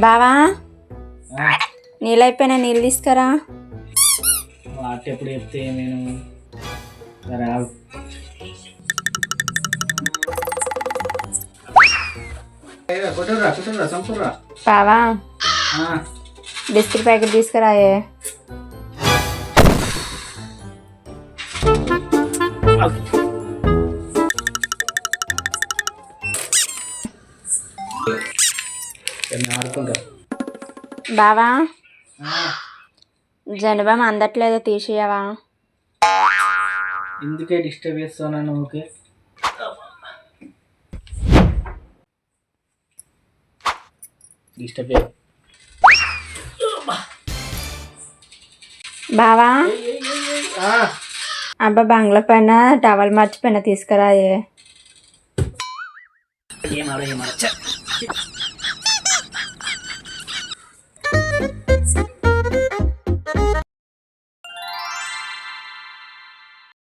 బావా నీళ్ళు అయిపోయినా, నీళ్ళు తీసుకురా. వాటి ఎప్పుడు చెప్తే నేను సరే ఆగు. కొట్టురా సంపురా. బావా బిస్కెట్ ప్యాకెట్ తీసుకురాయే. ఆడుకుంటా. బావా జనబం అందట్లేదో తీసేయవా? ఎందుకే డిస్టర్బ్ చేస్తాను? ఓకే డిస్టర్బ్ బావా అబ్బా బంగ్లా పైన టవల్ మర్చిపోయినా తీసుకురాయే. ఏమాడ